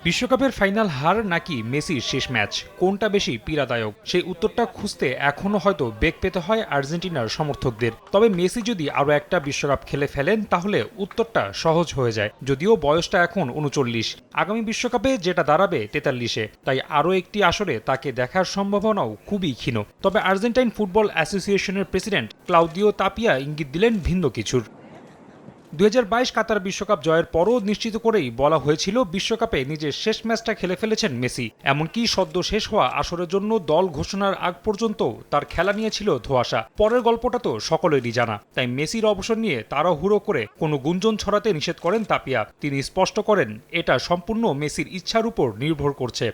বিশ্বকাপের ফাইনাল হার নাকি মেসির শেষ ম্যাচ, কোনটা বেশি পীড়াদায়ক সেই উত্তরটা খুঁজতে এখনও হয়তো বেগ পেতে হয় আর্জেন্টিনার সমর্থকদের। তবে মেসি যদি আরও একটা বিশ্বকাপ খেলে ফেলেন তাহলে উত্তরটা সহজ হয়ে যায়। যদিও বয়সটা এখন ৩৯, আগামী বিশ্বকাপে যেটা দাঁড়াবে ৪৩-এ, তাই আরও একটি আসরে তাকে দেখার সম্ভাবনাও খুবই ক্ষীণ। তবে আর্জেন্টাইন ফুটবল অ্যাসোসিয়েশনের প্রেসিডেন্ট ক্লাউদিও তাপিয়া ইঙ্গিত দিলেন ভিন্ন কিছুর। ২০২২ কাতার বিশ্বকাপ জয়ের পরও নিশ্চিত করেই বলা হয়েছিল বিশ্বকাপে নিজের শেষ ম্যাচটা খেলে ফেলেছেন মেসি। এমনকি সদ্য শেষ হওয়া আসরের জন্য দল ঘোষণার আগ পর্যন্ত তার খেলা নিয়ে ছিল ধোঁয়াশা। পরের গল্পটা তো সকলেরই জানা। তাই মেসির অবসর নিয়ে তাড়াহুড়ো করে কোনো গুঞ্জন ছড়াতে নিষেধ করেন তাপিয়া। তিনি স্পষ্ট করেন এটা সম্পূর্ণ মেসির ইচ্ছার উপর নির্ভর করছে।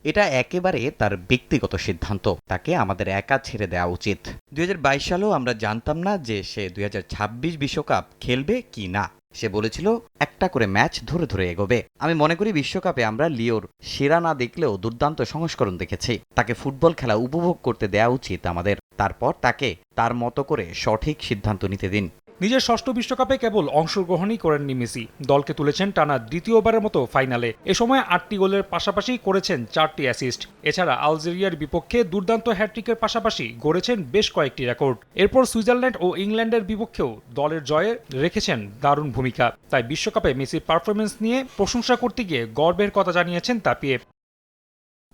এটা একেবারে তার ব্যক্তিগত সিদ্ধান্ত, তাকে আমাদের একা ছেড়ে দেওয়া উচিত। ২০২২ সালেও আমরা জানতাম না যে সে ২০২৬ বিশ্বকাপ খেলবে কি না। সে বলেছিল একটা করে ম্যাচ ধরে ধরে এগোবে। আমি মনে করি বিশ্বকাপে আমরা লিওর সেরা না দেখলেও দুর্দান্ত সংস্করণ দেখেছি। তাকে ফুটবল খেলা উপভোগ করতে দেওয়া উচিত আমাদের। তারপর তাকে তার মতো করে সঠিক সিদ্ধান্ত নিতে দিন। নিজের ষষ্ঠ বিশ্বকাপে কেবল অংশগ্রহণই করেননি মেসি, দলকে তুলেছেন টানা দ্বিতীয়বারের মতো ফাইনালে। এ সময় ৮টি গোলের পাশাপাশি করেছেন ৪টি অ্যাসিস্ট। এছাড়া আলজেরিয়ার বিপক্ষে দুর্দান্ত হ্যাট্রিকের পাশাপাশি গড়েছেন বেশ কয়েকটি রেকর্ড। এরপর সুইজারল্যান্ড ও ইংল্যান্ডের বিপক্ষেও দলের জয়ে রেখেছেন দারুণ ভূমিকা। তাই বিশ্বকাপে মেসির পারফরমেন্স নিয়ে প্রশংসা করতে গিয়ে গর্বের কথা জানিয়েছেন তাপিয়ে।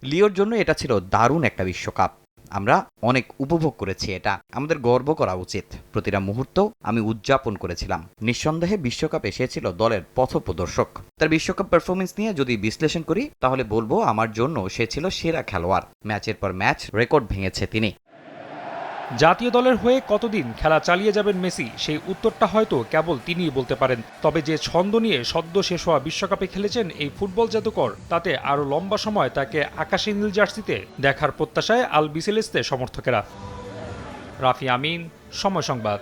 লিওর জন্য এটা ছিল দারুণ একটা বিশ্বকাপ। আমরা অনেক উপভোগ করেছি, এটা আমাদের গর্ব করা উচিত। প্রতিটা মুহূর্ত আমি উদযাপন করেছিলাম। নিঃসন্দেহে বিশ্বকাপে সে ছিল দলের পথপ্রদর্শক। তার বিশ্বকাপ পারফরমেন্স নিয়ে যদি বিশ্লেষণ করি তাহলে বলবো আমার জন্য সে ছিল সেরা খেলোয়াড়। ম্যাচের পর ম্যাচ রেকর্ড ভেঙেছে তিনি। জাতীয় দলের হয়ে কতদিন খেলা চালিয়ে যাবেন মেসি, সেই উত্তরটা হয়তো কেবল তিনিই বলতে পারেন। তবে যে ছন্দ নিয়ে সদ্য শেষ হওয়া বিশ্বকাপে খেলেছেন এই ফুটবল জাদুকর, তাতে আরও লম্বা সময় তাকে আকাশী নীল জার্সিতে দেখার প্রত্যাশায় আলবিসেলেস্তে সমর্থকেরা। রাফি আমিন, সময় সংবাদ।